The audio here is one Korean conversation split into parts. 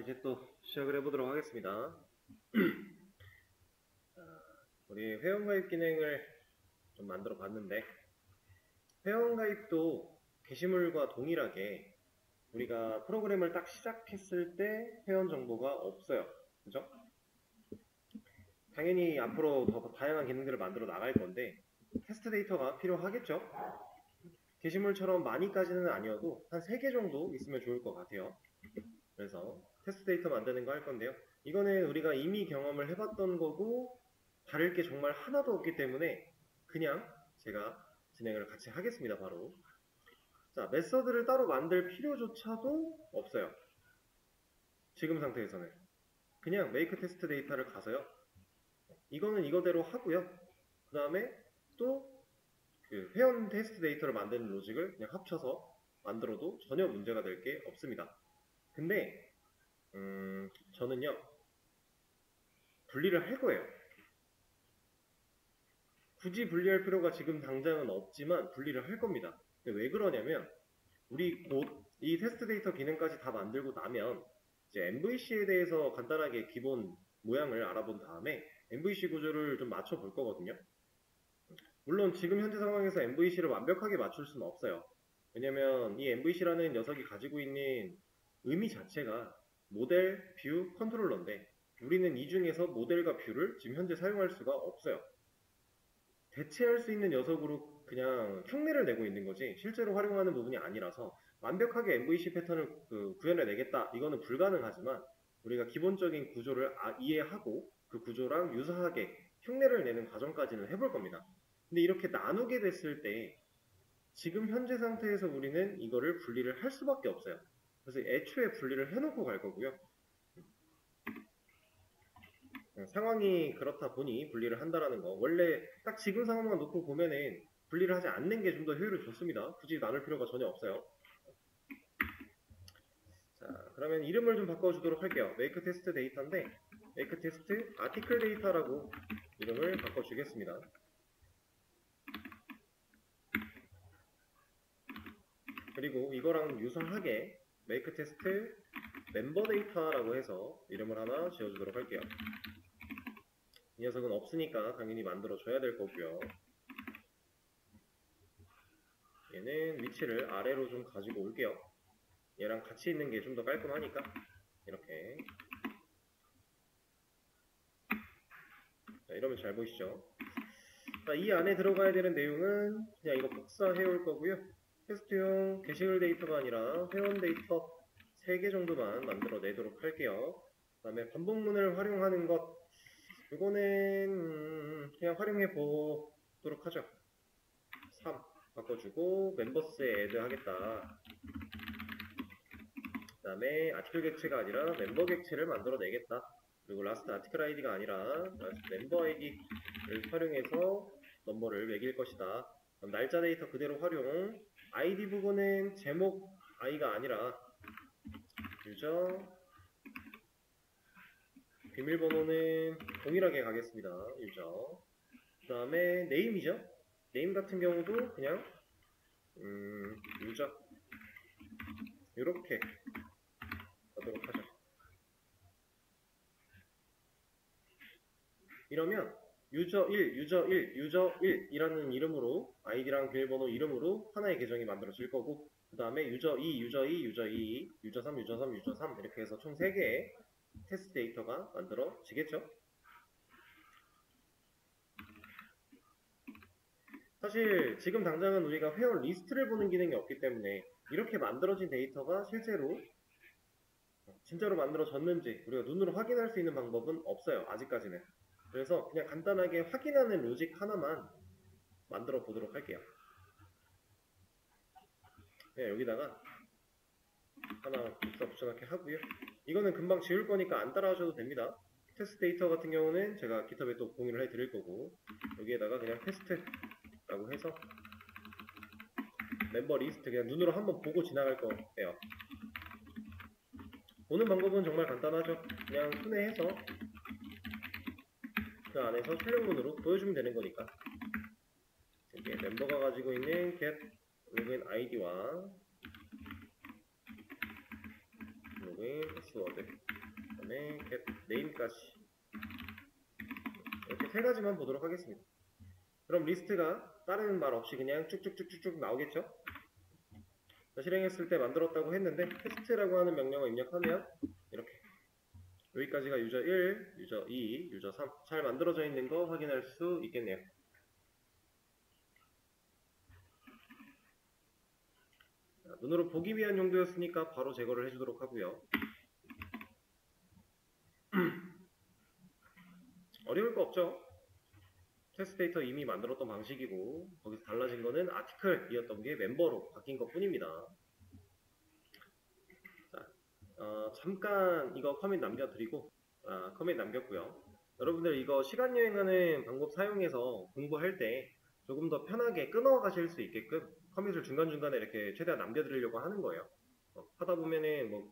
이제 또 시작을 해보도록 하겠습니다. 자, 우리 회원가입 기능을 좀 만들어 봤는데, 회원가입도 게시물과 동일하게 우리가 프로그램을 딱 시작했을 때 회원 정보가 없어요. 그죠? 당연히 앞으로 더 다양한 기능들을 만들어 나갈 건데, 테스트 데이터가 필요하겠죠? 게시물처럼 많이까지는 아니어도 한 3개 정도 있으면 좋을 것 같아요. 그래서 테스트 데이터 만드는 거 할 건데요. 이거는 우리가 이미 경험을 해봤던 거고 다를 게 정말 하나도 없기 때문에 그냥 제가 진행을 같이 하겠습니다. 바로 자, 메서드를 따로 만들 필요조차도 없어요. 지금 상태에서는 그냥 make test 데이터를 가서요. 이거는 이거대로 하고요. 그 다음에 또 그 회원 테스트 데이터를 만드는 로직을 그냥 합쳐서 만들어도 전혀 문제가 될 게 없습니다. 근데 저는요 분리를 할 거예요. 굳이 분리할 필요가 지금 당장은 없지만 분리를 할 겁니다. 근데 왜 그러냐면 우리 곧 이 테스트 데이터 기능까지 다 만들고 나면 이제 MVC에 대해서 간단하게 기본 모양을 알아본 다음에 MVC 구조를 좀 맞춰 볼 거거든요. 물론 지금 현재 상황에서 MVC를 완벽하게 맞출 수는 없어요. 왜냐면 이 MVC라는 녀석이 가지고 있는 의미 자체가 모델, 뷰, 컨트롤러인데 우리는 이 중에서 모델과 뷰를 지금 현재 사용할 수가 없어요. 대체할 수 있는 녀석으로 그냥 흉내를 내고 있는 거지 실제로 활용하는 부분이 아니라서 완벽하게 MVC 패턴을 구현해내겠다 이거는 불가능하지만 우리가 기본적인 구조를 이해하고 그 구조랑 유사하게 흉내를 내는 과정까지는 해볼 겁니다. 근데 이렇게 나누게 됐을 때 지금 현재 상태에서 우리는 이거를 분리를 할 수밖에 없어요. 그래서 애초에 분리를 해놓고 갈 거고요. 상황이 그렇다 보니 분리를 한다라는 거. 원래 딱 지금 상황만 놓고 보면은 분리를 하지 않는 게 좀 더 효율이 좋습니다. 굳이 나눌 필요가 전혀 없어요. 자, 그러면 이름을 좀 바꿔주도록 할게요. make test 데이터인데 make test article 데이터라고 이름을 바꿔주겠습니다. 그리고 이거랑 유사하게 make test member 데이터라고 해서 이름을 하나 지어주도록 할게요. 이 녀석은 없으니까 당연히 만들어줘야 될 거고요. 얘는 위치를 아래로 좀 가지고 올게요. 얘랑 같이 있는 게 좀 더 깔끔하니까 이렇게. 자, 이러면 잘 보이시죠? 자, 이 안에 들어가야 되는 내용은 그냥 이거 복사해 올 거고요. 테스트용 게시글 데이터가 아니라 회원 데이터 3개 정도만 만들어 내도록 할게요. 그 다음에 반복문을 활용하는 것 이거는 그냥 활용해 보도록 하죠. 3 바꿔주고 멤버스에 애드 하겠다. 그 다음에 아티클 객체가 아니라 멤버 객체를 만들어 내겠다. 그리고 라스트 아티클 아이디가 아니라 멤버 아이디를 활용해서 넘버를 매길 것이다. 그럼 날짜 데이터 그대로 활용. 아이디 부분은 제목 i가 아니라 유저 비밀번호는 동일하게 가겠습니다. 유저. 그 다음에 네임이죠. 네임 같은 경우도 그냥 유저 이렇게 하도록 하죠. 이러면 유저 1, 유저 1, 유저 1 이라는 이름으로 아이디랑 비밀번호 이름으로 하나의 계정이 만들어질 거고 그 다음에 유저 2, 유저 2, 유저 2, 유저 3, 유저 3, 유저 3 이렇게 해서 총 3개의 테스트 데이터가 만들어지겠죠. 사실 지금 당장은 우리가 회원 리스트를 보는 기능이 없기 때문에 이렇게 만들어진 데이터가 실제로 진짜로 만들어졌는지 우리가 눈으로 확인할 수 있는 방법은 없어요. 아직까지는. 그래서 그냥 간단하게 확인하는 로직 하나만 만들어 보도록 할게요. 네, 여기다가 하나 붙여넣기 하고요. 이거는 금방 지울 거니까 안 따라하셔도 됩니다. 테스트 데이터 같은 경우는 제가 GitHub에 또 공유를 해 드릴 거고 여기에다가 그냥 테스트라고 해서 멤버 리스트 그냥 눈으로 한번 보고 지나갈 거예요. 보는 방법은 정말 간단하죠. 그냥 순회해서 그 안에서 출력문으로 보여주면 되는 거니까 이게 멤버가 가지고 있는 get 로그인 아이디와 로그인 패스워드 다음에 get name까지 이렇게 세 가지만 보도록 하겠습니다. 그럼 리스트가 다른 말 없이 그냥 쭉쭉쭉쭉 나오겠죠? 자, 실행했을 때 만들었다고 했는데 테스트라고 하는 명령을 입력하면 이렇게 여기까지가 유저 1, 유저 2, 유저 3 잘 만들어져 있는 거 확인할 수 있겠네요. 자, 눈으로 보기 위한 용도였으니까 바로 제거를 해주도록 하고요. 어려울 거 없죠? 테스트 데이터 이미 만들었던 방식이고 거기서 달라진 거는 아티클이었던 게 멤버로 바뀐 것 뿐입니다. 자, 잠깐 이거 커밋 남겨드리고 커밋 남겼고요. 여러분들 이거 시간 여행하는 방법 사용해서 공부할 때 조금 더 편하게 끊어 가실 수 있게끔 커밋을 중간중간에 이렇게 최대한 남겨드리려고 하는 거예요. 하다 보면은 뭐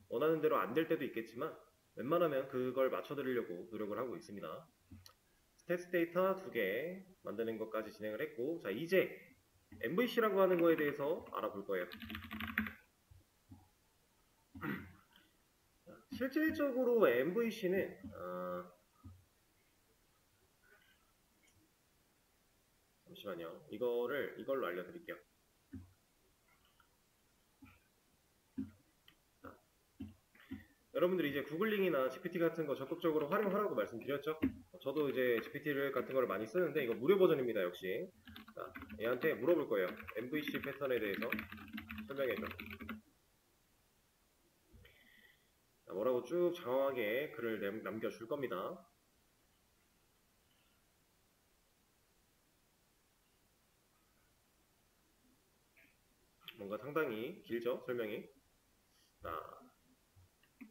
원하는 대로 안 될 때도 있겠지만 웬만하면 그걸 맞춰드리려고 노력을 하고 있습니다. 테스트 데이터 2개 만드는 것까지 진행을 했고, 자 이제 MVC라고 하는 거에 대해서 알아볼 거예요. 실질적으로 MVC는 잠시만요. 이걸로 알려드릴게요. 여러분들이 이제 구글링이나 GPT 같은 거 적극적으로 활용하라고 말씀드렸죠? 저도 이제 GPT 같은 거를 많이 쓰는데 이거 무료 버전입니다, 역시. 자, 얘한테 물어볼 거예요. MVC 패턴에 대해서 설명해줘. 자, 뭐라고 쭉 장황하게 글을 남겨줄 겁니다. 뭔가 상당히 길죠, 설명이. 자,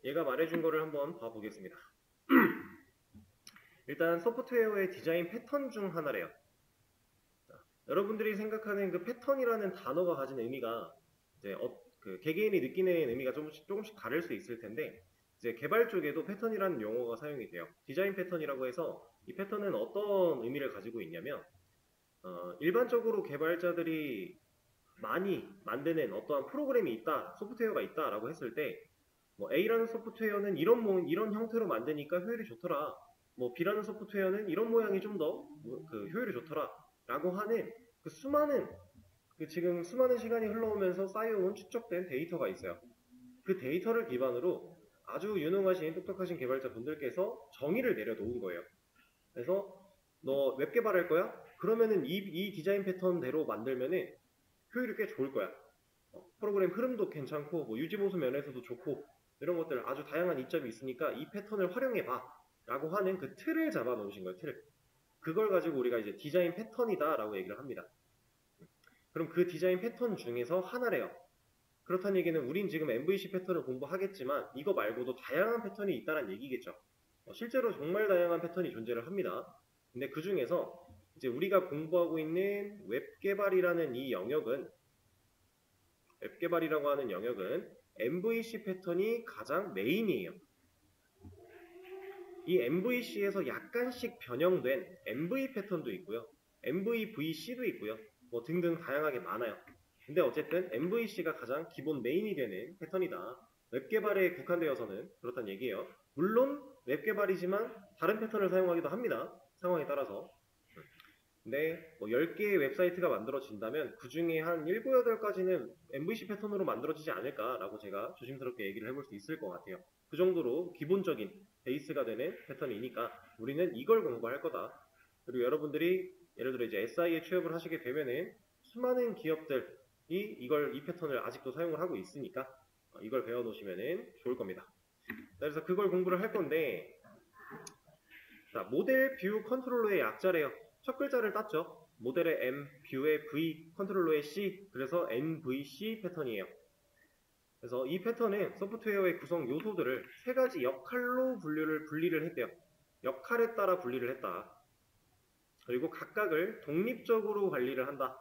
얘가 말해준 거를 한번 봐보겠습니다. 일단 소프트웨어의 디자인 패턴 중 하나래요. 자, 여러분들이 생각하는 그 패턴이라는 단어가 가진 의미가 이제 그 개개인이 느끼는 의미가 조금씩 다를 수 있을 텐데 이제 개발 쪽에도 패턴이라는 용어가 사용이 돼요. 디자인 패턴이라고 해서 이 패턴은 어떤 의미를 가지고 있냐면 일반적으로 개발자들이 많이 만드는 어떠한 프로그램이 있다, 소프트웨어가 있다라고 했을 때 뭐 A라는 소프트웨어는 이런 형태로 만드니까 효율이 좋더라. 뭐 B라는 소프트웨어는 이런 모양이 좀 더 그 효율이 좋더라. 라고 하는 그 지금 수많은 시간이 흘러오면서 쌓여온 추적된 데이터가 있어요. 그 데이터를 기반으로 아주 유능하신 똑똑하신 개발자분들께서 정의를 내려놓은 거예요. 그래서 너 웹 개발할 거야? 그러면은 이 디자인 패턴대로 만들면은 효율이 꽤 좋을 거야. 프로그램 흐름도 괜찮고 뭐 유지보수 면에서도 좋고 이런 것들 아주 다양한 이점이 있으니까 이 패턴을 활용해봐 라고 하는 그 틀을 잡아 놓으신 거예요. 틀을. 그걸 가지고 우리가 이제 디자인 패턴이다 라고 얘기를 합니다. 그럼 그 디자인 패턴 중에서 하나래요. 그렇다는 얘기는 우린 지금 MVC 패턴을 공부하겠지만 이거 말고도 다양한 패턴이 있다는 얘기겠죠. 실제로 정말 다양한 패턴이 존재를 합니다. 근데 그 중에서 이제 우리가 공부하고 있는 웹 개발이라는 이 영역은 웹 개발이라고 하는 영역은 MVC 패턴이 가장 메인이에요. 이 MVC에서 약간씩 변형된 MV 패턴도 있고요. MVVC도 있고요. 뭐 등등 다양하게 많아요. 근데 어쨌든 MVC가 가장 기본 메인이 되는 패턴이다. 웹 개발에 국한되어서는 그렇다는 얘기예요. 물론 웹 개발이지만 다른 패턴을 사용하기도 합니다. 상황에 따라서. 근데 뭐 10개의 웹사이트가 만들어진다면 그 중에 한 7, 8가지는 MVC 패턴으로 만들어지지 않을까라고 제가 조심스럽게 얘기를 해볼 수 있을 것 같아요. 그 정도로 기본적인 베이스가 되는 패턴이니까 우리는 이걸 공부할 거다. 그리고 여러분들이 예를 들어 이제 SI에 취업을 하시게 되면은 수많은 기업들이 이 패턴을 아직도 사용을 하고 있으니까 이걸 배워 놓으시면은 좋을 겁니다. 그래서 그걸 공부를 할 건데 자, 모델 뷰 컨트롤러의 약자래요. 첫 글자를 땄죠. 모델의 M, 뷰의 V, 컨트롤러의 C, 그래서 NVC 패턴이에요. 그래서 이 패턴은 소프트웨어의 구성 요소들을 세 가지 역할로 분리를 했대요. 역할에 따라 분리를 했다. 그리고 각각을 독립적으로 관리를 한다.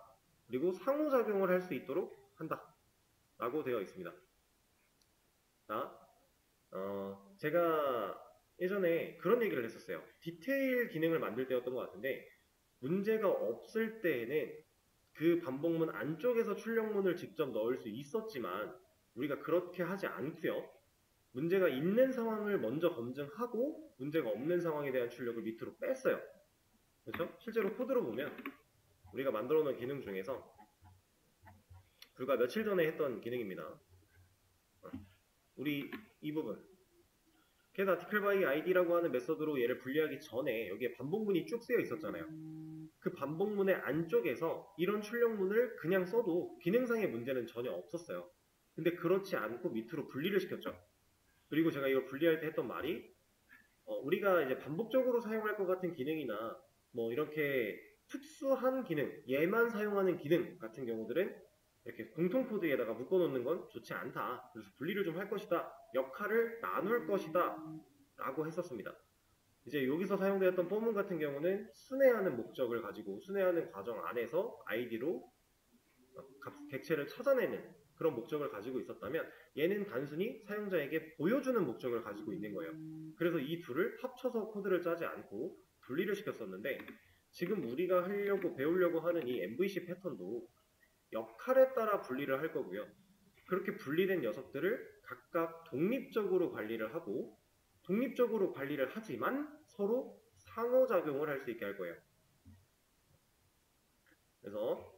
그리고 상호작용을 할 수 있도록 한다. 라고 되어 있습니다. 자, 제가 예전에 그런 얘기를 했었어요. 디테일 기능을 만들 때였던 것 같은데 문제가 없을 때에는 그 반복문 안쪽에서 출력문을 직접 넣을 수 있었지만 우리가 그렇게 하지 않고요. 문제가 있는 상황을 먼저 검증하고 문제가 없는 상황에 대한 출력을 밑으로 뺐어요. 그렇죠? 실제로 코드로 보면 우리가 만들어 놓은 기능 중에서 불과 며칠 전에 했던 기능입니다. 우리 이 부분 get article by id라고 하는 메서드로 얘를 분리하기 전에 여기에 반복문이 쭉 쓰여 있었잖아요. 그 반복문의 안쪽에서 이런 출력문을 그냥 써도 기능상의 문제는 전혀 없었어요. 근데 그렇지 않고 밑으로 분리를 시켰죠. 그리고 제가 이걸 분리할 때 했던 말이 우리가 이제 반복적으로 사용할 것 같은 기능이나 뭐 이렇게 특수한 기능, 얘만 사용하는 기능 같은 경우들은 이렇게 공통 코드에다가 묶어놓는 건 좋지 않다. 그래서 분리를 좀 할 것이다. 역할을 나눌 것이다. 라고 했었습니다. 이제 여기서 사용되었던 포문 같은 경우는 순회하는 목적을 가지고 순회하는 과정 안에서 id로 객체를 찾아내는 그런 목적을 가지고 있었다면 얘는 단순히 사용자에게 보여주는 목적을 가지고 있는 거예요. 그래서 이 둘을 합쳐서 코드를 짜지 않고 분리를 시켰었는데 지금 우리가 배우려고 하는 이 MVC 패턴도 역할에 따라 분리를 할 거고요. 그렇게 분리된 녀석들을 각각 독립적으로 관리를 하고 독립적으로 관리를 하지만 서로 상호작용을 할 수 있게 할 거예요. 그래서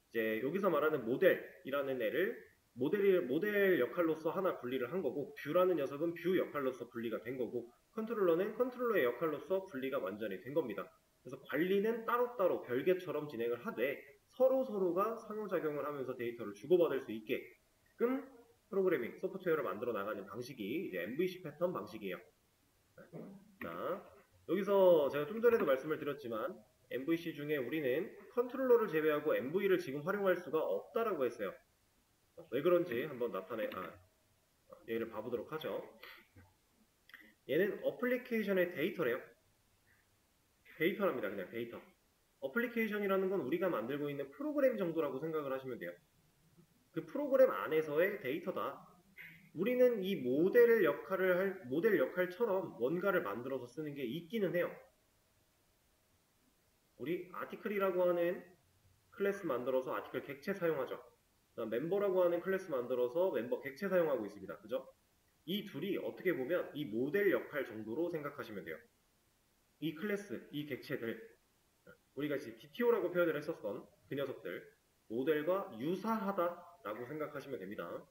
이제 여기서 말하는 모델이라는 애를 모델 역할로서 하나 분리를 한 거고 뷰라는 녀석은 뷰 역할로서 분리가 된 거고 컨트롤러는 컨트롤러의 역할로서 분리가 완전히 된 겁니다. 그래서 관리는 따로따로 별개처럼 진행을 하되 서로가 상호작용을 하면서 데이터를 주고받을 수 있게끔 프로그래밍, 소프트웨어를 만들어 나가는 방식이 이제 MVC 패턴 방식이에요. 자, 여기서 제가 좀 전에도 말씀을 드렸지만 MVC 중에 우리는 컨트롤러를 제외하고 MV를 지금 활용할 수가 없다라고 했어요. 왜 그런지 한번 얘를 봐보도록 하죠. 얘는 어플리케이션의 데이터래요. 데이터랍니다. 그냥 데이터. 어플리케이션이라는 건 우리가 만들고 있는 프로그램 정도라고 생각을 하시면 돼요. 그 프로그램 안에서의 데이터다. 우리는 이 모델 역할처럼 뭔가를 만들어서 쓰는 게 있기는 해요. 우리 아티클이라고 하는 클래스 만들어서 아티클 객체 사용하죠. 멤버라고 하는 클래스 만들어서 멤버 객체 사용하고 있습니다. 그죠? 이 둘이 어떻게 보면 이 모델 역할 정도로 생각하시면 돼요. 이 클래스, 이 객체들 우리가 이제 DTO라고 표현을 했었던 그 녀석들 모델과 유사하다라고 생각하시면 됩니다.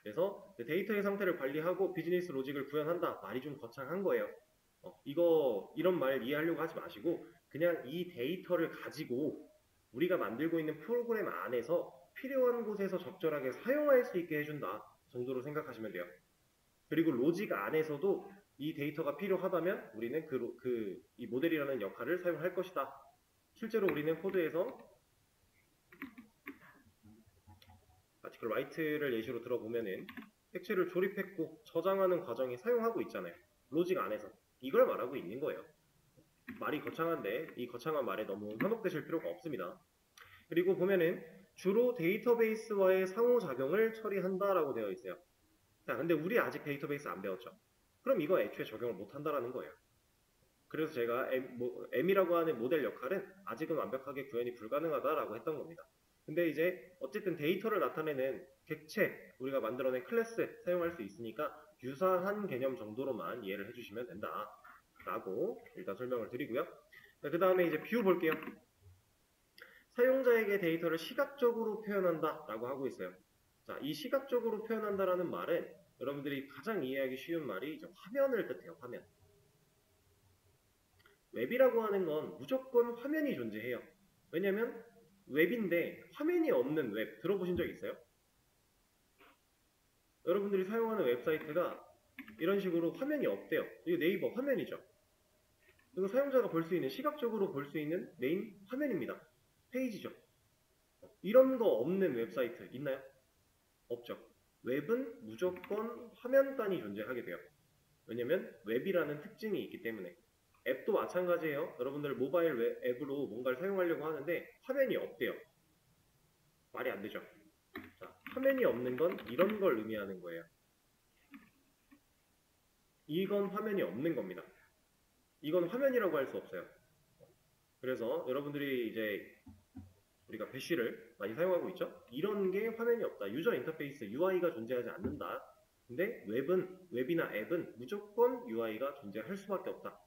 그래서 데이터의 상태를 관리하고 비즈니스 로직을 구현한다. 말이 좀 거창한 거예요. 이런 말 이해하려고 하지 마시고 그냥 이 데이터를 가지고 우리가 만들고 있는 프로그램 안에서 필요한 곳에서 적절하게 사용할 수 있게 해준다 정도로 생각하시면 돼요. 그리고 로직 안에서도 이 데이터가 필요하다면 우리는 이 모델이라는 역할을 사용할 것이다. 실제로 우리는 코드에서 아티클 라이트를 예시로 들어보면은 객체를 조립했고 저장하는 과정이 사용하고 있잖아요. 로직 안에서. 이걸 말하고 있는 거예요. 말이 거창한데 이 거창한 말에 너무 현혹되실 필요가 없습니다. 그리고 보면은 주로 데이터베이스와의 상호작용을 처리한다라고 되어 있어요. 자, 근데 우리 아직 데이터베이스 안 배웠죠? 그럼 이거 애초에 적용을 못한다라는 거예요. 그래서 제가 M이라고 하는 모델 역할은 아직은 완벽하게 구현이 불가능하다라고 했던 겁니다. 근데 이제 어쨌든 데이터를 나타내는 객체, 우리가 만들어낸 클래스 사용할 수 있으니까 유사한 개념 정도로만 이해를 해주시면 된다. 라고 일단 설명을 드리고요. 그 다음에 이제 뷰 볼게요. 사용자에게 데이터를 시각적으로 표현한다 라고 하고 있어요. 자, 이 시각적으로 표현한다라는 말은 여러분들이 가장 이해하기 쉬운 말이 이제 화면을 뜻해요. 화면. 웹이라고 하는 건 무조건 화면이 존재해요. 왜냐면 웹인데 화면이 없는 웹 들어보신 적 있어요? 여러분들이 사용하는 웹사이트가 이런 식으로 화면이 없대요. 이게 네이버 화면이죠. 이거 사용자가 볼 수 있는, 시각적으로 볼 수 있는 메인 화면입니다. 페이지죠. 이런 거 없는 웹사이트 있나요? 없죠. 웹은 무조건 화면단이 존재하게 돼요. 왜냐면 웹이라는 특징이 있기 때문에. 앱도 마찬가지예요. 여러분들 모바일 앱으로 뭔가를 사용하려고 하는데 화면이 없대요. 말이 안 되죠. 자, 화면이 없는 건 이런 걸 의미하는 거예요. 이건 화면이 없는 겁니다. 이건 화면이라고 할 수 없어요. 그래서 여러분들이 이제 우리가 배쉬를 많이 사용하고 있죠. 이런 게 화면이 없다. 유저 인터페이스 UI가 존재하지 않는다. 근데 웹이나 앱은 무조건 UI가 존재할 수밖에 없다.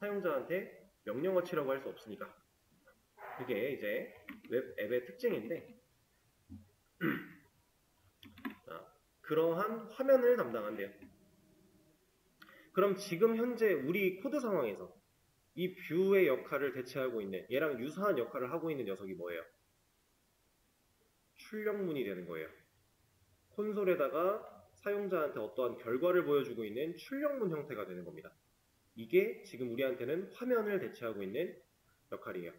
사용자한테 명령어치라고 할 수 없으니까. 그게 이제 웹 앱의 특징인데 그러한 화면을 담당한대요. 그럼 지금 현재 우리 코드 상황에서 이 뷰의 역할을 대체하고 있는, 얘랑 유사한 역할을 하고 있는 녀석이 뭐예요? 출력문이 되는 거예요. 콘솔에다가 사용자한테 어떠한 결과를 보여주고 있는 출력문 형태가 되는 겁니다. 이게 지금 우리한테는 화면을 대체하고 있는 역할이에요.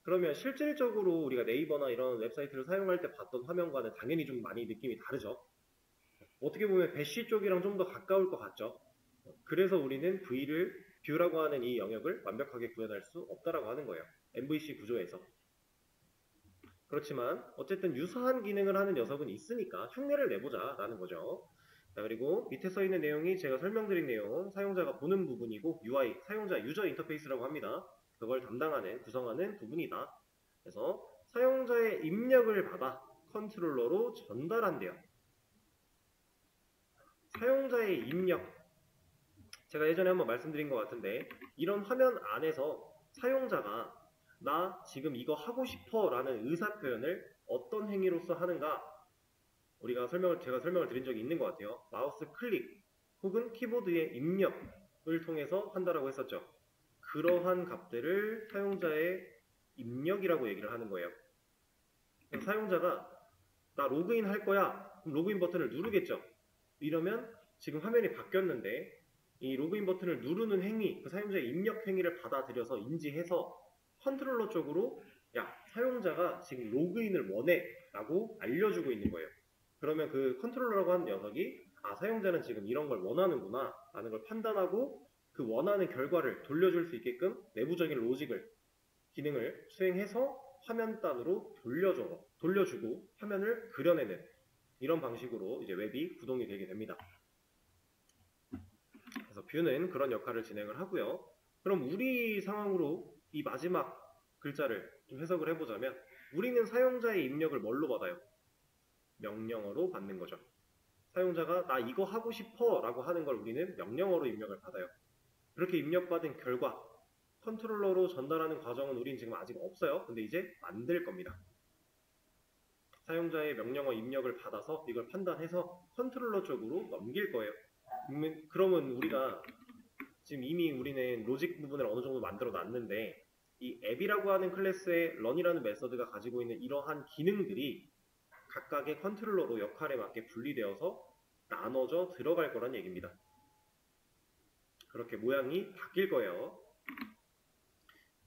그러면 실질적으로 우리가 네이버나 이런 웹사이트를 사용할 때 봤던 화면과는 당연히 좀 많이 느낌이 다르죠. 어떻게 보면 배시 쪽이랑 좀 더 가까울 것 같죠. 그래서 우리는 뷰라고 하는 이 영역을 완벽하게 구현할 수 없다라고 하는 거예요. MVC 구조에서. 그렇지만 어쨌든 유사한 기능을 하는 녀석은 있으니까 흉내를 내보자라는 거죠. 자, 그리고 밑에 써 있는 내용이 제가 설명드린 내용, 사용자가 보는 부분이고 UI, 사용자 유저 인터페이스라고 합니다. 그걸 담당하는, 구성하는 부분이다. 그래서 사용자의 입력을 받아 컨트롤러로 전달한대요. 사용자의 입력, 제가 예전에 한번 말씀드린 것 같은데 이런 화면 안에서 사용자가 나 지금 이거 하고 싶어 라는 의사표현을 어떤 행위로서 하는가, 제가 설명을 드린 적이 있는 것 같아요. 마우스 클릭 혹은 키보드의 입력을 통해서 한다라고 했었죠. 그러한 값들을 사용자의 입력이라고 얘기를 하는 거예요. 사용자가 나 로그인 할 거야. 그럼 로그인 버튼을 누르겠죠. 이러면 지금 화면이 바뀌었는데 이 로그인 버튼을 누르는 행위, 그 사용자의 입력 행위를 받아들여서 인지해서 컨트롤러 쪽으로 야, 사용자가 지금 로그인을 원해 라고 알려주고 있는 거예요. 그러면 그 컨트롤러라고 하는 녀석이 사용자는 지금 이런 걸 원하는구나 라는 걸 판단하고 그 원하는 결과를 돌려줄 수 있게끔 내부적인 기능을 수행해서 화면 단으로 돌려주고 화면을 그려내는 이런 방식으로 이제 웹이 구동이 되게 됩니다. 그래서 뷰는 그런 역할을 진행을 하고요. 그럼 우리 상황으로 이 마지막 글자를 좀 해석을 해보자면 우리는 사용자의 입력을 뭘로 받아요? 명령어로 받는 거죠. 사용자가 나 이거 하고 싶어 라고 하는 걸 우리는 명령어로 입력을 받아요. 그렇게 입력받은 결과 컨트롤러로 전달하는 과정은 우린 지금 아직 없어요. 근데 이제 만들 겁니다. 사용자의 명령어 입력을 받아서 이걸 판단해서 컨트롤러 쪽으로 넘길 거예요. 그러면 우리가 지금 이미 우리는 로직 부분을 어느 정도 만들어 놨는데 이 앱이라고 하는 클래스의 run이라는 메서드가 가지고 있는 이러한 기능들이 각각의 컨트롤러로 역할에 맞게 분리되어서 나눠져 들어갈 거란 얘기입니다. 그렇게 모양이 바뀔 거예요.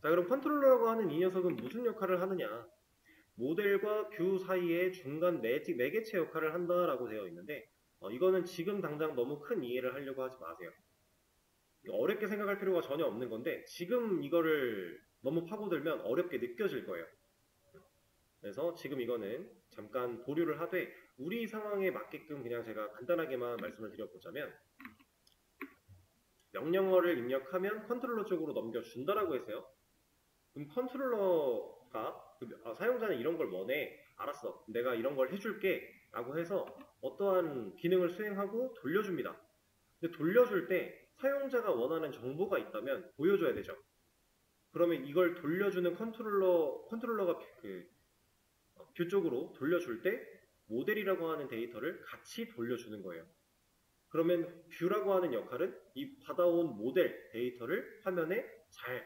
자, 그럼 컨트롤러라고 하는 이 녀석은 무슨 역할을 하느냐? 모델과 뷰 사이의 중간 매개체 역할을 한다라고 되어 있는데 이거는 지금 당장 너무 큰 이해를 하려고 하지 마세요. 어렵게 생각할 필요가 전혀 없는 건데 지금 이거를 너무 파고들면 어렵게 느껴질 거예요. 그래서 지금 이거는 잠깐 보류를 하되 우리 상황에 맞게끔 그냥 제가 간단하게만 말씀을 드려보자면 명령어를 입력하면 컨트롤러 쪽으로 넘겨준다라고 했어요. 그럼 컨트롤러가 사용자는 이런 걸 원해. 알았어. 내가 이런 걸 해줄게. 라고 해서 어떠한 기능을 수행하고 돌려줍니다. 근데 돌려줄 때 사용자가 원하는 정보가 있다면 보여줘야 되죠. 그러면 이걸 돌려주는 컨트롤러가 뷰 쪽으로 돌려줄 때 모델이라고 하는 데이터를 같이 돌려주는 거예요. 그러면 뷰라고 하는 역할은 이 받아온 모델 데이터를 화면에 잘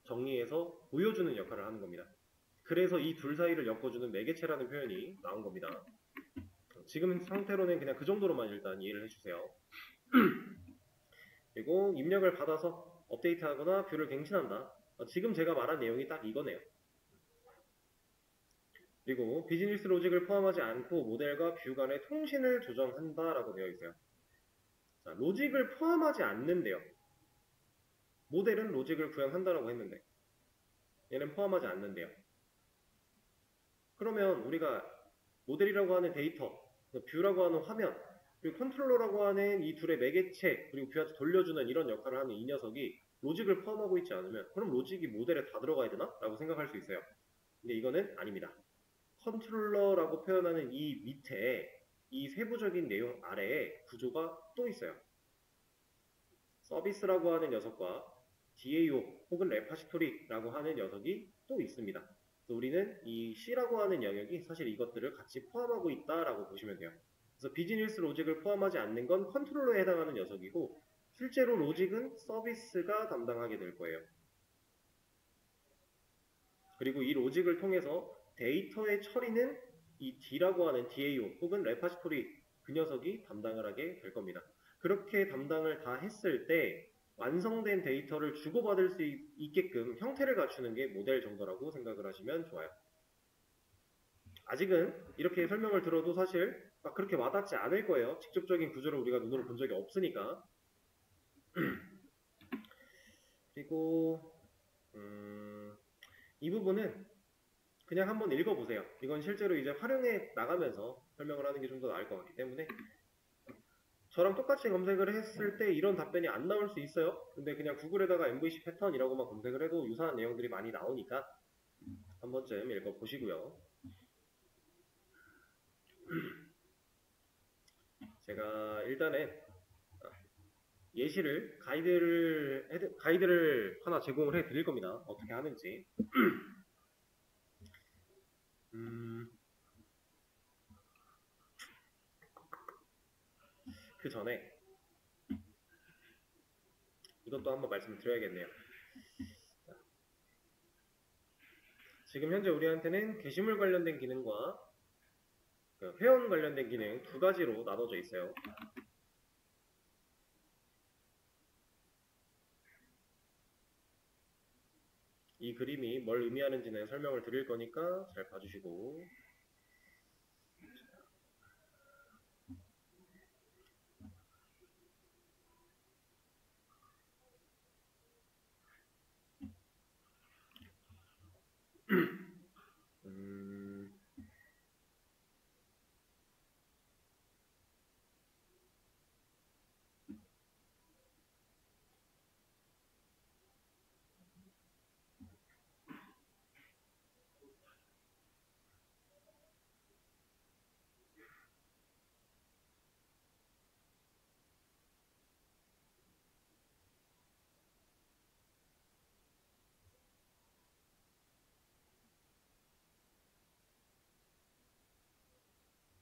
정리해서 보여주는 역할을 하는 겁니다. 그래서 이 둘 사이를 엮어주는 매개체라는 표현이 나온 겁니다. 지금 상태로는 그냥 그 정도로만 일단 이해를 해주세요. 그리고 입력을 받아서 업데이트하거나 뷰를 갱신한다. 지금 제가 말한 내용이 딱 이거네요. 그리고 비즈니스 로직을 포함하지 않고 모델과 뷰 간의 통신을 조정한다라고 되어 있어요. 자, 로직을 포함하지 않는데요. 모델은 로직을 구현한다라고 했는데 얘는 포함하지 않는데요. 그러면 우리가 모델이라고 하는 데이터, 뷰라고 하는 화면, 그리고 컨트롤러라고 하는 이 둘의 매개체, 그리고 뷰한테 돌려주는 이런 역할을 하는 이 녀석이 로직을 포함하고 있지 않으면 그럼 로직이 모델에 다 들어가야 되나? 라고 생각할 수 있어요. 근데 이거는 아닙니다. 컨트롤러라고 표현하는 이 밑에 이 세부적인 내용 아래에 구조가 또 있어요. 서비스라고 하는 녀석과 DAO 혹은 레파시토리라고 하는 녀석이 또 있습니다. 그래서 우리는 이 C라고 하는 영역이 사실 이것들을 같이 포함하고 있다라고 보시면 돼요. 그래서 비즈니스 로직을 포함하지 않는 건 컨트롤러에 해당하는 녀석이고 실제로 로직은 서비스가 담당하게 될 거예요. 그리고 이 로직을 통해서 데이터의 처리는 이 D라고 하는 DAO 혹은 레파시토리 그 녀석이 담당을 하게 될 겁니다. 그렇게 담당을 다 했을 때 완성된 데이터를 주고받을 수 있게끔 형태를 갖추는 게 모델 정도라고 생각을 하시면 좋아요. 아직은 이렇게 설명을 들어도 사실 막 그렇게 와닿지 않을 거예요. 직접적인 구조를 우리가 눈으로 본 적이 없으니까. 그리고 이 부분은 그냥 한번 읽어보세요. 이건 실제로 이제 활용해 나가면서 설명을 하는 게 좀 더 나을 것 같기 때문에 저랑 똑같이 검색을 했을 때 이런 답변이 안 나올 수 있어요. 근데 그냥 구글에다가 MVC 패턴이라고만 검색을 해도 유사한 내용들이 많이 나오니까 한 번쯤 읽어보시고요. 제가 일단은 예시를 가이드를 하나 제공을 해 드릴 겁니다. 어떻게 하는지. 그 전에 이것도 한번 말씀을 드려야겠네요. 지금 현재 우리한테는 게시물 관련된 기능과 회원 관련된 기능 두 가지로 나눠져 있어요. 이 그림이 뭘 의미하는지는 설명을 드릴 거니까 잘 봐주시고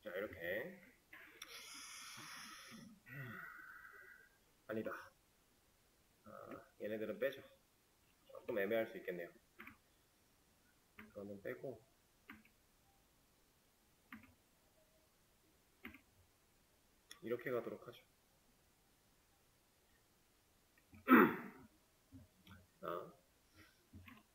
자 이렇게 아니다. 얘네들은 빼죠. 조금 애매할 수 있겠네요. 이거는 빼고 이렇게 가도록 하죠.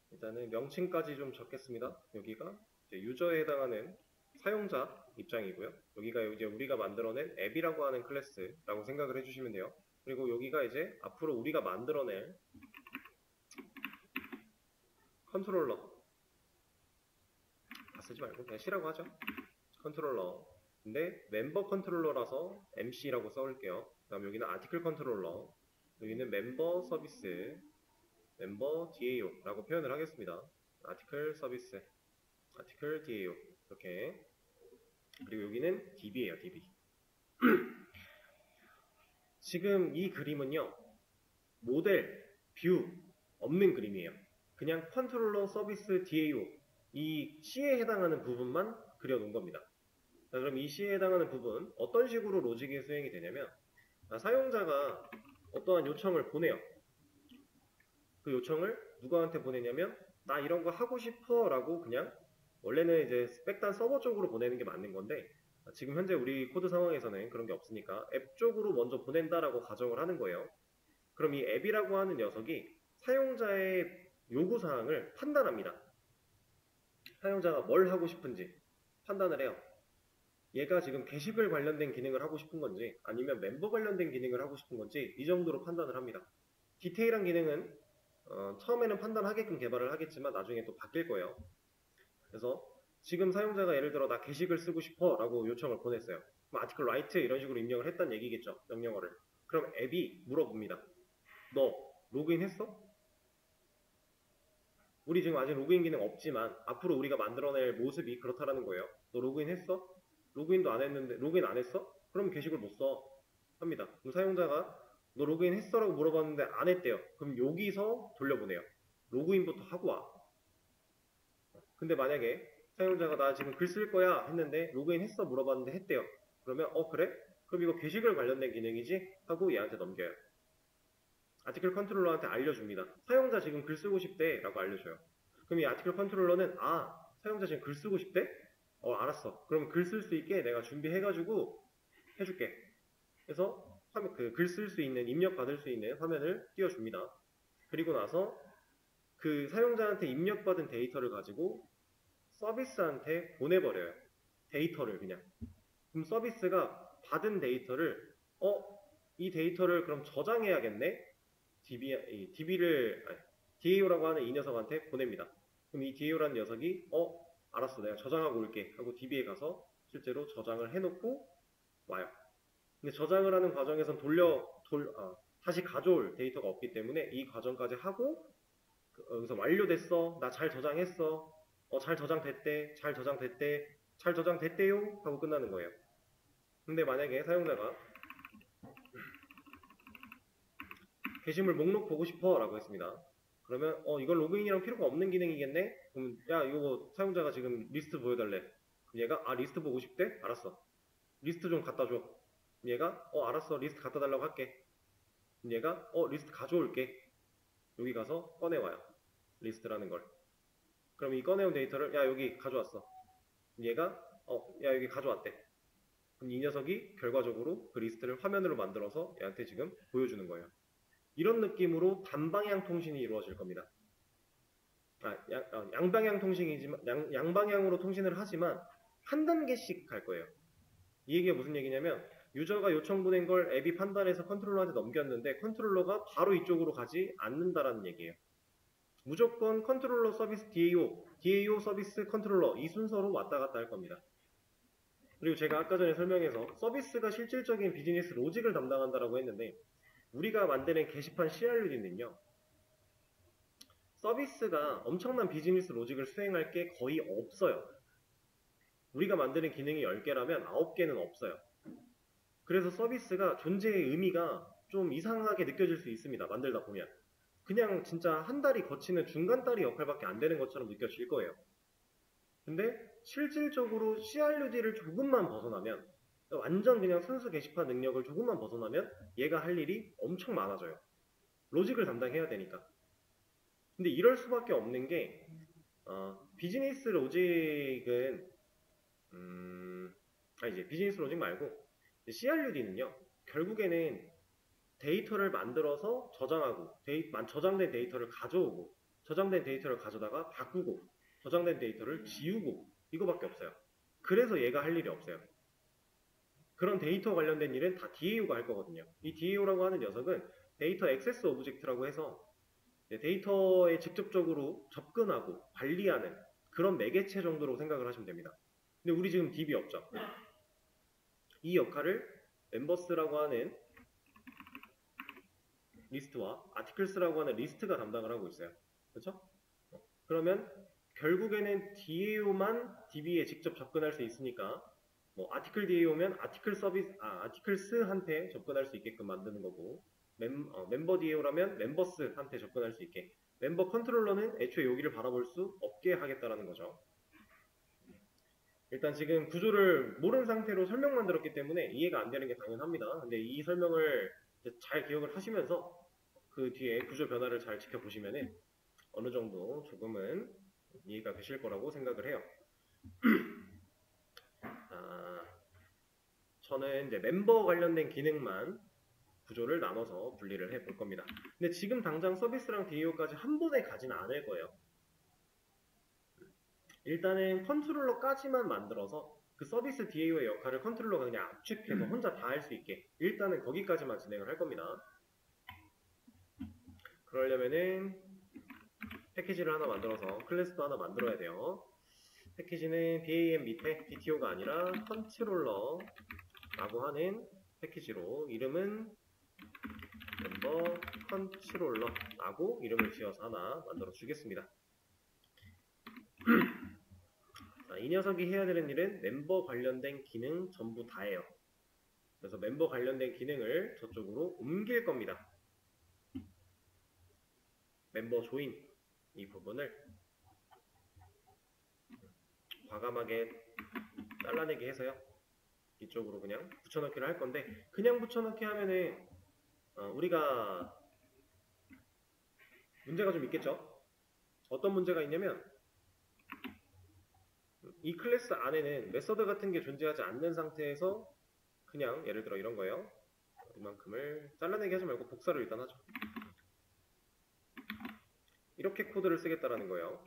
일단은 명칭까지 좀 적겠습니다. 여기가 이제 유저에 해당하는 사용자 입장이고요. 여기가 이제 우리가 만들어낸 앱이라고 하는 클래스라고 생각을 해주시면 돼요. 그리고 여기가 이제 앞으로 우리가 만들어낼 컨트롤러 다 쓰지 말고 그냥 C라고 하죠. 컨트롤러 근데 멤버 컨트롤러라서 MC라고 써올게요. 그 다음 여기는 아티클 컨트롤러 여기는 멤버 서비스 멤버 DAO 라고 표현을 하겠습니다. 아티클 서비스 아티클 DAO 이렇게 그리고 여기는 DB예요. DB 지금 이 그림은요 모델, 뷰 없는 그림이에요. 그냥 컨트롤러 서비스 DAO 이 C에 해당하는 부분만 그려놓은 겁니다. 자, 그럼 이 C에 해당하는 부분 어떤 식으로 로직이 수행이 되냐면 사용자가 어떠한 요청을 보내요. 그 요청을 누구한테 보내냐면 나 이런 거 하고 싶어 라고 그냥 원래는 이제 스펙단 서버 쪽으로 보내는 게 맞는 건데 지금 현재 우리 코드 상황에서는 그런 게 없으니까 앱 쪽으로 먼저 보낸다라고 가정을 하는 거예요. 그럼 이 앱이라고 하는 녀석이 사용자의 요구사항을 판단합니다. 사용자가 뭘 하고 싶은지 판단을 해요. 얘가 지금 게시글 관련된 기능을 하고 싶은 건지 아니면 멤버 관련된 기능을 하고 싶은 건지 이 정도로 판단을 합니다. 디테일한 기능은 처음에는 판단하게끔 개발을 하겠지만 나중에 또 바뀔 거예요. 그래서 지금 사용자가 예를 들어 나 게시글 쓰고 싶어 라고 요청을 보냈어요. 그럼 아티클 라이트 이런 식으로 입력을 했다는 얘기겠죠. 명령어를. 그럼 앱이 물어봅니다. 너 로그인 했어? 우리 지금 아직 로그인 기능 없지만 앞으로 우리가 만들어낼 모습이 그렇다라는 거예요. 너 로그인 했어? 로그인도 안 했는데 로그인 안 했어? 그럼 게시글 못 써. 합니다. 그럼 사용자가 너 로그인 했어라고 물어봤는데 안 했대요. 그럼 여기서 돌려보내요. 로그인부터 하고 와. 근데 만약에 사용자가 나 지금 글 쓸 거야 했는데 로그인 했어 물어봤는데 했대요. 그러면 그래? 그럼 이거 게시글 관련된 기능이지? 하고 얘한테 넘겨요. 아티클 컨트롤러한테 알려줍니다. 사용자 지금 글 쓰고 싶대 라고 알려줘요. 그럼 이 아티클 컨트롤러는 사용자 지금 글 쓰고 싶대? 알았어. 그럼 글 쓸 수 있게 내가 준비해가지고 해줄게. 그래서 글 쓸 수 있는, 입력 받을 수 있는 화면을 띄워줍니다. 그리고 나서 그 사용자한테 입력받은 데이터를 가지고 서비스한테 보내버려요. 데이터를 그냥. 그럼 서비스가 받은 데이터를 이 데이터를 그럼 저장해야겠네? DAO라고 하는 이 녀석한테 보냅니다. 그럼 이 DAO라는 녀석이 알았어 내가 저장하고 올게 하고 DB에 가서 실제로 저장을 해놓고 와요. 근데 저장을 하는 과정에선 다시 가져올 데이터가 없기 때문에 이 과정까지 하고 여기서 완료됐어 나 잘 저장했어 잘 저장됐대 잘 저장됐대 잘 저장됐대요 하고 끝나는 거예요. 근데 만약에 사용자가 게시물 목록 보고 싶어 라고 했습니다. 그러면 이건 로그인이랑 필요가 없는 기능이겠네? 그럼 야 이거 사용자가 지금 리스트 보여달래. 얘가 리스트 보고 싶대? 알았어. 리스트 좀 갖다 줘. 얘가 알았어 리스트 갖다 달라고 할게. 얘가 리스트 가져올게. 여기 가서 꺼내와요. 리스트라는 걸. 그럼 이 꺼내온 데이터를 야 여기 가져왔어. 얘가 야 여기 가져왔대. 그럼 이 녀석이 결과적으로 그 리스트를 화면으로 만들어서 얘한테 지금 보여주는 거예요. 이런 느낌으로 단방향 통신이 이루어질 겁니다. 양방향 통신이지만 양방향으로 통신을 하지만 한 단계씩 갈 거예요. 이 얘기가 무슨 얘기냐면 유저가 요청 보낸 걸 앱이 판단해서 컨트롤러한테 넘겼는데 컨트롤러가 바로 이쪽으로 가지 않는다라는 얘기예요. 무조건 컨트롤러 서비스 DAO 서비스 컨트롤러 이 순서로 왔다 갔다 할 겁니다. 그리고 제가 아까 전에 설명해서 서비스가 실질적인 비즈니스 로직을 담당한다라고 했는데 우리가 만드는 게시판 CRUD는요. 서비스가 엄청난 비즈니스 로직을 수행할 게 거의 없어요. 우리가 만드는 기능이 10개라면 9개는 없어요. 그래서 서비스가 존재의 의미가 좀 이상하게 느껴질 수 있습니다. 만들다 보면. 그냥 진짜 한 달이 거치는 중간다리 역할밖에 안 되는 것처럼 느껴질 거예요. 근데 실질적으로 CRUD를 조금만 벗어나면 완전 그냥 순수 게시판 능력을 조금만 벗어나면 얘가 할 일이 엄청 많아져요. 로직을 담당해야 되니까. 근데 이럴 수밖에 없는 게 비즈니스 로직은 이제 비즈니스 로직 말고 CRUD는요. 결국에는 데이터를 만들어서 저장하고 저장된 데이터를 가져오고 저장된 데이터를 가져다가 바꾸고 저장된 데이터를 지우고 이거밖에 없어요. 그래서 얘가 할 일이 없어요. 그런 데이터 관련된 일은 다 DAO가 할 거거든요. 이 DAO라고 하는 녀석은 데이터 액세스 오브젝트라고 해서 데이터에 직접적으로 접근하고 관리하는 그런 매개체 정도로 생각을 하시면 됩니다. 근데 우리 지금 DB 없죠? 이 역할을 멤버스라고 하는 리스트와 아티클스라고 하는 리스트가 담당을 하고 있어요. 그렇죠? 그러면 결국에는 DAO만 DB에 직접 접근할 수 있으니까 아티클 DAO면 아티클스한테 접근할 수 있게끔 만드는 거고 멤버 DAO라면 멤버스한테 접근할 수 있게 멤버 컨트롤러는 애초에 여기를 바라볼 수 없게 하겠다라는 거죠. 일단 지금 구조를 모르는 상태로 설명만 들었기 때문에 이해가 안 되는 게 당연합니다. 근데 이 설명을 잘 기억을 하시면서 그 뒤에 구조 변화를 잘 지켜보시면은 어느 정도 조금은 이해가 되실 거라고 생각을 해요. 저는 이제 멤버 관련된 기능만 구조를 나눠서 분리를 해 볼 겁니다. 근데 지금 당장 서비스랑 DAO까지 한 번에 가지는 않을 거예요. 일단은 컨트롤러까지만 만들어서 그 서비스 DAO의 역할을 컨트롤러가 그냥 압축해서 혼자 다 할 수 있게 일단은 거기까지만 진행을 할 겁니다. 그러려면은 패키지를 하나 만들어서 클래스도 하나 만들어야 돼요. 패키지는 BAM 밑에 DTO가 아니라 컨트롤러라고 하는 패키지로 이름은 멤버 컨트롤러라고 이름을 지어서 하나 만들어 주겠습니다. 이 녀석이 해야 되는 일은 멤버 관련된 기능 전부 다예요. 그래서 멤버 관련된 기능을 저쪽으로 옮길 겁니다. 멤버 조인 이 부분을 과감하게 잘라내기 해서요. 이쪽으로 그냥 붙여넣기를 할 건데, 그냥 붙여넣기 하면은 우리가 문제가 좀 있겠죠? 어떤 문제가 있냐면 이 클래스 안에는 메서드 같은 게 존재하지 않는 상태에서 그냥 예를 들어 이런 거예요. 이만큼을 잘라내기 하지 말고 복사를 일단 하죠. 이렇게 코드를 쓰겠다라는 거예요.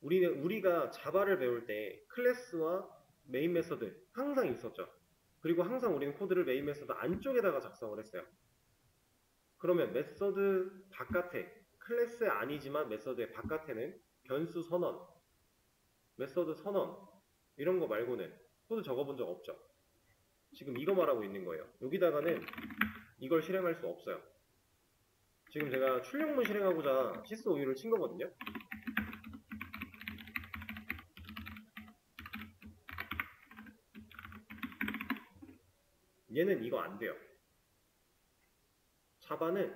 우리가 자바를 배울 때 클래스와 메인 메서드 항상 있었죠. 그리고 항상 우리는 코드를 메인 메서드 안쪽에다가 작성을 했어요. 그러면 메서드 바깥에, 클래스 아니지만 메서드의 바깥에는 변수 선언, 메서드 선언 이런 거 말고는 코드 적어본 적 없죠. 지금 이거 말하고 있는 거예요. 여기다가는 이걸 실행할 수 없어요. 지금 제가 출력문 실행하고자 시스 오유를 친 거거든요. 얘는 이거 안 돼요. 자바는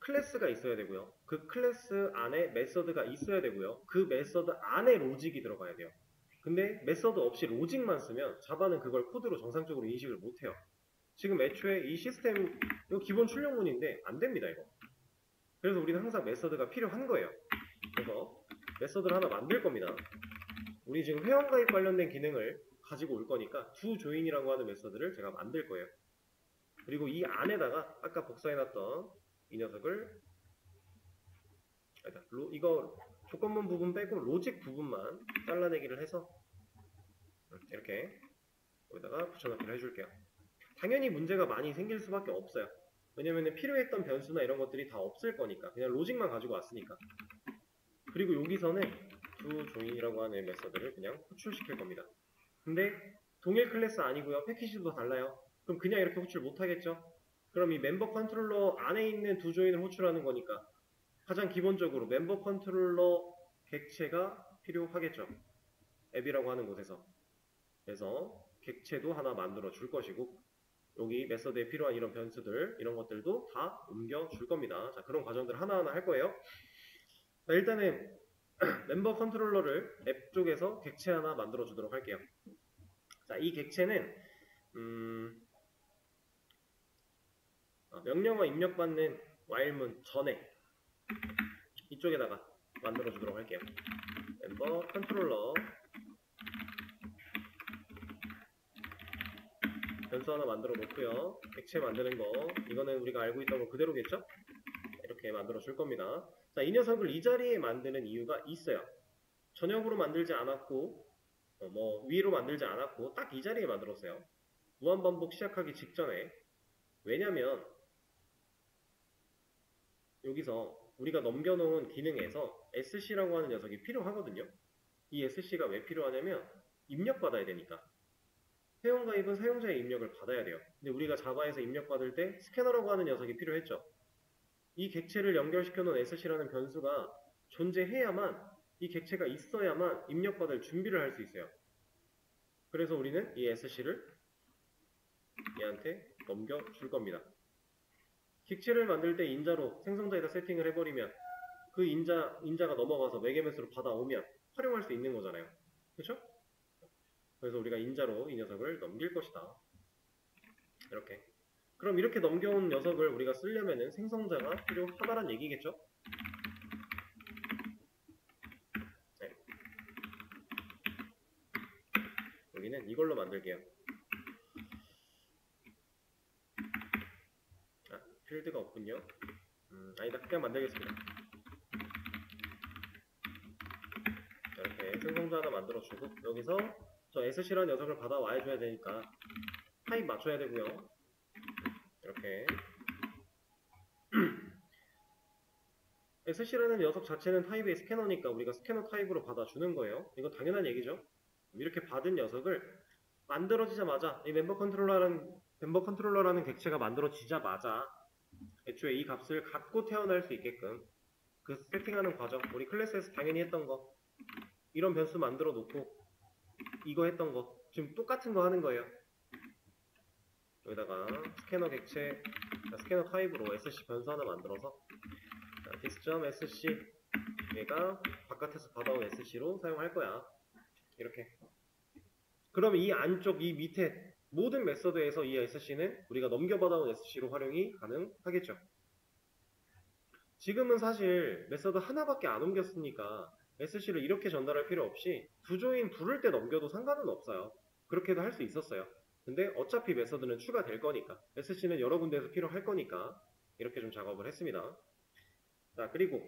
클래스가 있어야 되고요. 그 클래스 안에 메서드가 있어야 되고요. 그 메서드 안에 로직이 들어가야 돼요. 근데 메서드 없이 로직만 쓰면 자바는 그걸 코드로 정상적으로 인식을 못해요. 지금 애초에 이 시스템 이거 기본 출력문인데 안 됩니다 이거. 그래서 우리는 항상 메서드가 필요한 거예요. 그래서 메서드를 하나 만들 겁니다. 우리 지금 회원가입 관련된 기능을 가지고 올 거니까 doJoin이라고 하는 메서드를 제가 만들 거예요. 그리고 이 안에다가 아까 복사해놨던 이 녀석을 이거 조건문 부분 빼고 로직 부분만 잘라내기를 해서 이렇게 여기다가 붙여넣기를 해줄게요. 당연히 문제가 많이 생길 수밖에 없어요. 왜냐면 필요했던 변수나 이런 것들이 다 없을 거니까 그냥 로직만 가지고 왔으니까. 그리고 여기서는 doJoin이라고 하는 메서드를 그냥 호출시킬 겁니다. 근데 동일 클래스 아니고요. 패키지도 달라요. 그럼 그냥 이렇게 호출 못하겠죠? 그럼 이 멤버 컨트롤러 안에 있는 doJoin을 호출하는 거니까 가장 기본적으로 멤버 컨트롤러 객체가 필요하겠죠. 앱이라고 하는 곳에서. 그래서 객체도 하나 만들어 줄 것이고 여기 메서드에 필요한 이런 변수들 이런 것들도 다 옮겨 줄 겁니다. 자, 그런 과정들 하나하나 할 거예요. 자, 일단은 멤버 컨트롤러를 앱 쪽에서 객체 하나 만들어 주도록 할게요. 자, 이 객체는 명령어 입력받는 while문 전에 이쪽에다가 만들어 주도록 할게요. 멤버 컨트롤러 변수 하나 만들어 놓고요. 객체 만드는 거 이거는 우리가 알고 있던 거 그대로겠죠? 이렇게 만들어 줄 겁니다. 자, 이 녀석을 이 자리에 만드는 이유가 있어요. 전역으로 만들지 않았고 위로 만들지 않았고 딱 이 자리에 만들었어요. 무한반복 시작하기 직전에. 왜냐면 여기서 우리가 넘겨놓은 기능에서 sc라고 하는 녀석이 필요하거든요. 이 sc가 왜 필요하냐면 입력받아야 되니까. 회원가입은 사용자의 입력을 받아야 돼요. 근데 우리가 자바에서 입력받을 때 스캐너라고 하는 녀석이 필요했죠. 이 객체를 연결시켜 놓은 sc라는 변수가 존재해야만 이 객체가 있어야만 입력받을 준비를 할 수 있어요. 그래서 우리는 이 sc를 얘한테 넘겨줄 겁니다. 객체를 만들 때 인자로 생성자에다 세팅을 해버리면 그 인자가 넘어가서 매개매수로 받아오면 활용할 수 있는 거잖아요. 그렇죠? 그래서 우리가 인자로 이 녀석을 넘길 것이다. 이렇게. 그럼 이렇게 넘겨온 녀석을 우리가 쓰려면은 생성자가 필요하다는 얘기겠죠? 네. 여기는 이걸로 만들게요. 필드가 없군요. 아니다. 그냥 만들겠습니다. 이렇게 생성자 하나 만들어주고 여기서 저 sc라는 녀석을 받아와야 줘야 되니까 타입 맞춰야 되고요. 이렇게 sc라는 녀석 자체는 타입의 스캐너니까 우리가 스캐너 타입으로 받아주는 거예요. 이거 당연한 얘기죠. 이렇게 받은 녀석을 만들어지자마자 이 멤버 컨트롤러라는 객체가 만들어지자마자 애초에 이 값을 갖고 태어날 수 있게끔 그 세팅하는 과정, 우리 클래스에서 당연히 했던 거 이런 변수 만들어 놓고 이거 했던 거 지금 똑같은 거 하는 거예요. 여기다가 스캐너 객체, 스캐너 타입으로 SC 변수 하나 만들어서 this.sc 얘가 바깥에서 받아온 SC로 사용할 거야. 이렇게. 그럼 이 안쪽, 이 밑에 모든 메서드에서 이 SC는 우리가 넘겨받아온 SC로 활용이 가능하겠죠. 지금은 사실 메서드 하나밖에 안 옮겼으니까 SC를 이렇게 전달할 필요 없이 두 조인 부를 때 넘겨도 상관은 없어요. 그렇게도 할 수 있었어요. 근데 어차피 메서드는 추가될 거니까 SC는 여러 군데에서 필요할 거니까 이렇게 좀 작업을 했습니다. 자, 그리고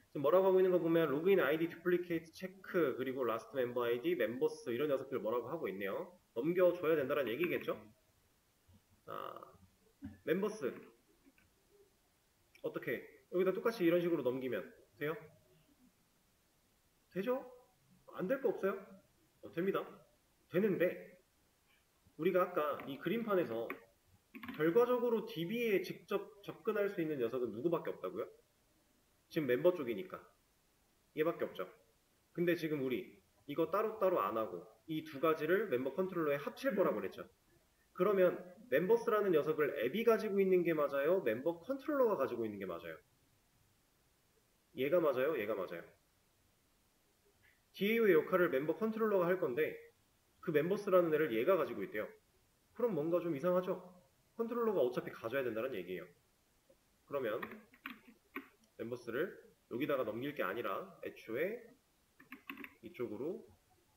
지금 뭐라고 하고 있는 거 보면 로그인 아이디, 듀플리케이트 체크, 그리고 라스트 멤버 아이디, 멤버스 이런 녀석들 뭐라고 하고 있네요. 넘겨줘야 된다는 얘기겠죠? 자, 멤버스 어떻게 여기다 똑같이 이런 식으로 넘기면 돼요? 되죠? 안 될 거 없어요? 됩니다. 되는데 우리가 아까 이 그림판에서 결과적으로 DB에 직접 접근할 수 있는 녀석은 누구밖에 없다고요? 지금 멤버 쪽이니까 얘밖에 없죠. 근데 지금 우리 이거 따로따로 안 하고 이 두 가지를 멤버 컨트롤러에 합칠 거라고 그랬죠. 그러면 멤버스라는 녀석을 앱이 가지고 있는 게 맞아요? 멤버 컨트롤러가 가지고 있는 게 맞아요? 얘가 맞아요? 얘가 맞아요? DAO의 역할을 멤버 컨트롤러가 할 건데 그 멤버스라는 애를 얘가 가지고 있대요. 그럼 뭔가 좀 이상하죠? 컨트롤러가 어차피 가져야 된다는 얘기예요. 그러면 멤버스를 여기다가 넘길 게 아니라 애초에 이쪽으로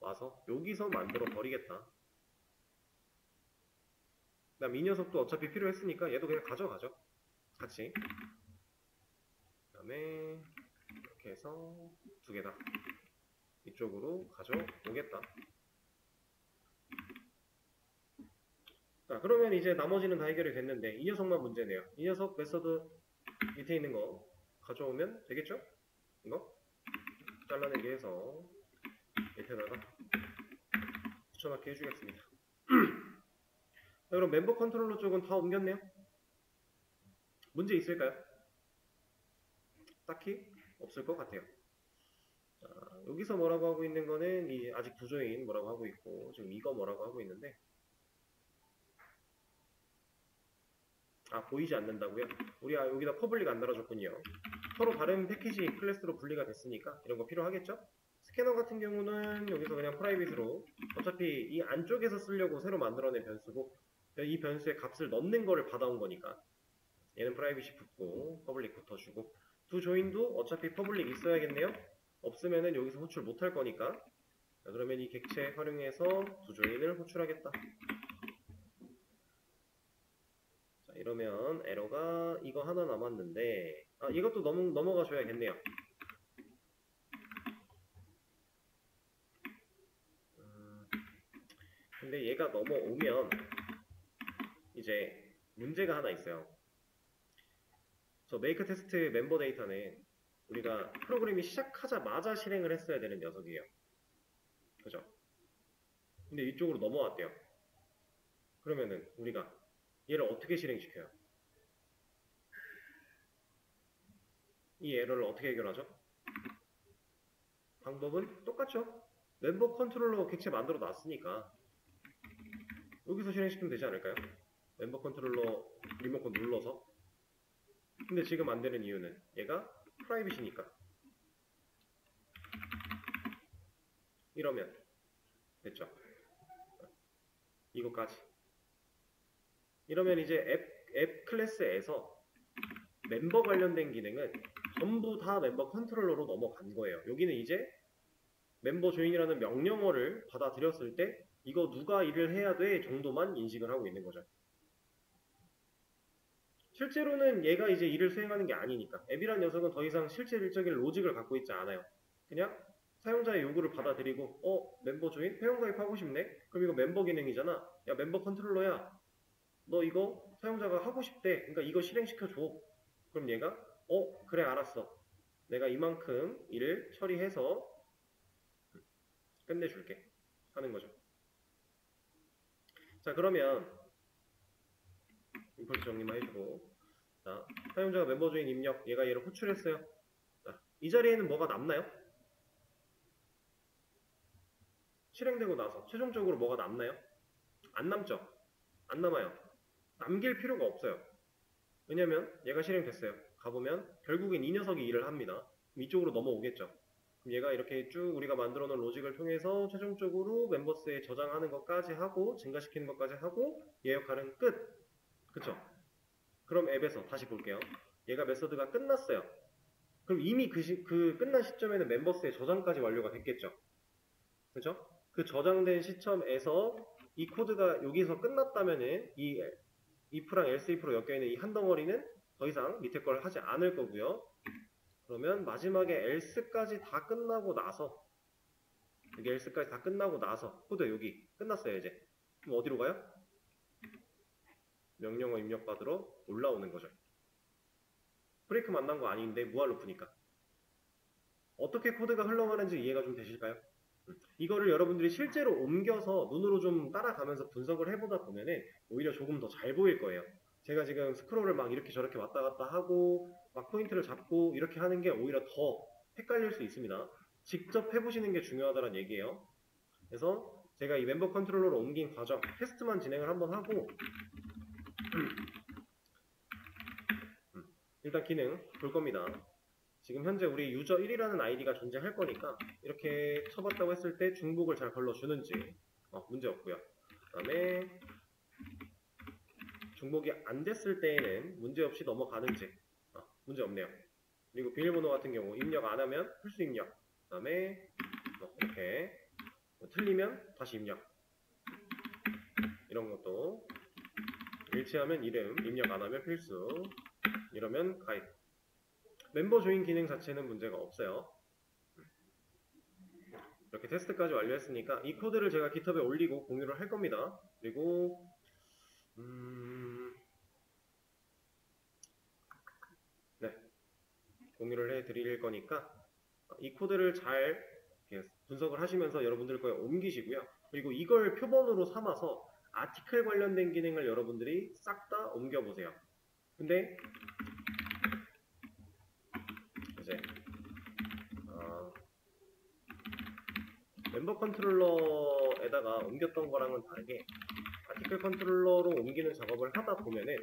와서 여기서 만들어 버리겠다. 그다음 이 녀석도 어차피 필요했으니까 얘도 그냥 가져가죠. 같이. 그 다음에 이렇게 해서 두 개다. 이쪽으로 가져오겠다. 자, 그러면 이제 나머지는 다 해결이 됐는데 이 녀석만 문제네요. 이 녀석 메서드 밑에 있는 거 가져오면 되겠죠? 이거 잘라내기 해서 밑에다가 붙여넣기 해주겠습니다. 자, 그럼 멤버 컨트롤러 쪽은 다 옮겼네요. 문제 있을까요? 딱히 없을 것 같아요. 자, 여기서 뭐라고 하고 있는 거는 이 아직 부조인 뭐라고 하고 있고 지금 이거 뭐라고 하고 있는데 보이지 않는다고요? 우리 여기다 퍼블릭 안 달아줬군요. 서로 다른 패키지 클래스로 분리가 됐으니까 이런 거 필요하겠죠? 스캐너 같은 경우는 여기서 그냥 프라이빗으로 어차피 이 안쪽에서 쓰려고 새로 만들어낸 변수고 이 변수의 값을 넣는 거를 받아온 거니까 얘는 프라이빗이 붙고 퍼블릭 붙어주고 두 조인도 어차피 퍼블릭 있어야겠네요? 없으면은 여기서 호출 못할 거니까 자, 그러면 이 객체 활용해서 두 조인을 호출하겠다. 자, 이러면 에러가 이거 하나 남았는데 이것도 넘어가 줘야겠네요. 근데 얘가 넘어오면 이제 문제가 하나 있어요. 저 메이크 테스트 멤버 데이터는 우리가 프로그램이 시작하자마자 실행을 했어야 되는 녀석이에요. 그죠? 근데 이쪽으로 넘어왔대요. 그러면은 우리가 얘를 어떻게 실행시켜요? 이 에러를 어떻게 해결하죠? 방법은 똑같죠? 멤버 컨트롤러 객체 만들어 놨으니까 여기서 실행시키면 되지 않을까요? 멤버 컨트롤러 리모컨 눌러서. 근데 지금 안 되는 이유는 얘가 프라이빗이니까. 이러면 됐죠? 이거까지. 이러면 이제 앱 클래스에서 멤버 관련된 기능은 전부 다 멤버 컨트롤러로 넘어간 거예요. 여기는 이제 멤버 조인이라는 명령어를 받아들였을 때 이거 누가 일을 해야 돼 정도만 인식을 하고 있는 거죠. 실제로는 얘가 이제 일을 수행하는 게 아니니까 앱이란 녀석은 더 이상 실질적인 로직을 갖고 있지 않아요. 그냥 사용자의 요구를 받아들이고 멤버 조인? 회원가입하고 싶네? 그럼 이거 멤버 기능이잖아. 야 멤버 컨트롤러야 너 이거 사용자가 하고 싶대. 그러니까 이거 실행시켜줘. 그럼 얘가 그래 알았어. 내가 이만큼 일을 처리해서 끝내줄게 하는 거죠. 자 그러면 임포트 정리만 해주고 자 사용자가 멤버 조인 입력 얘가 얘를 호출했어요. 자, 이 자리에는 뭐가 남나요? 실행되고 나서 최종적으로 뭐가 남나요? 안 남죠? 안 남아요. 남길 필요가 없어요. 왜냐면 얘가 실행됐어요. 가보면 결국엔 이 녀석이 일을 합니다. 그럼 이쪽으로 넘어오겠죠. 그럼 얘가 이렇게 쭉 우리가 만들어 놓은 로직을 통해서 최종적으로 멤버스에 저장하는 것까지 하고 증가시키는 것까지 하고 얘 역할은 끝. 그쵸? 그럼 앱에서 다시 볼게요. 얘가 메서드가 끝났어요. 그럼 이미 그 끝난 시점에는 멤버스의 저장까지 완료가 됐겠죠. 그죠? 그 저장된 시점에서 이 코드가 여기서 끝났다면은 이 if랑 else if로 엮여있는 이 한 덩어리는 더 이상 밑에 걸 하지 않을 거고요. 그러면 마지막에 else까지 다 끝나고 나서 여기 else까지 다 끝나고 나서 코드 여기 끝났어요 이제. 그럼 어디로 가요? 명령어 입력받으러 올라오는 거죠. 브레이크 만난 거 아닌데 무한 루프니까. 어떻게 코드가 흘러가는지 이해가 좀 되실까요? 이거를 여러분들이 실제로 옮겨서 눈으로 좀 따라가면서 분석을 해보다 보면은 오히려 조금 더 잘 보일 거예요. 제가 지금 스크롤을 막 이렇게 저렇게 왔다 갔다 하고 막 포인트를 잡고 이렇게 하는 게 오히려 더 헷갈릴 수 있습니다. 직접 해보시는 게 중요하다는 얘기예요. 그래서 제가 이 멤버 컨트롤러로 옮긴 과정 테스트만 진행을 한번 하고 일단 기능 볼 겁니다. 지금 현재 우리 유저 1이라는 아이디가 존재할 거니까 이렇게 쳐봤다고 했을 때 중복을 잘 걸러주는지 문제 없고요. 그 다음에 중복이 안 됐을 때에는 문제 없이 넘어가는지 문제 없네요. 그리고 비밀번호 같은 경우 입력 안 하면 필수 입력. 그 다음에 이렇게 틀리면 다시 입력. 이런 것도 일치하면 이름, 입력 안 하면 필수. 이러면 가입. 멤버 조인 기능 자체는 문제가 없어요. 이렇게 테스트까지 완료했으니까 이 코드를 제가 깃허브에 올리고 공유를 할 겁니다. 그리고 네, 공유를 해드릴 거니까 이 코드를 잘 분석을 하시면서 여러분들 거에 옮기시고요. 그리고 이걸 표본으로 삼아서 아티클 관련된 기능을 여러분들이 싹 다 옮겨보세요. 근데 이제 멤버 컨트롤러에다가 옮겼던 거랑은 다르게 아티클 컨트롤러로 옮기는 작업을 하다 보면은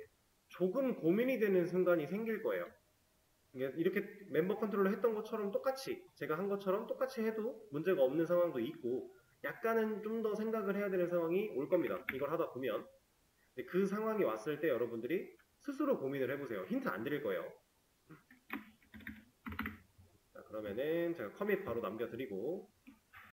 조금 고민이 되는 순간이 생길 거예요. 이렇게 멤버 컨트롤러 했던 것처럼 똑같이 제가 한 것처럼 똑같이 해도 문제가 없는 상황도 있고 약간은 좀 더 생각을 해야 되는 상황이 올 겁니다. 이걸 하다 보면 그 상황이 왔을 때 여러분들이 스스로 고민을 해보세요. 힌트 안 드릴 거예요. 자, 그러면은 제가 커밋 바로 남겨드리고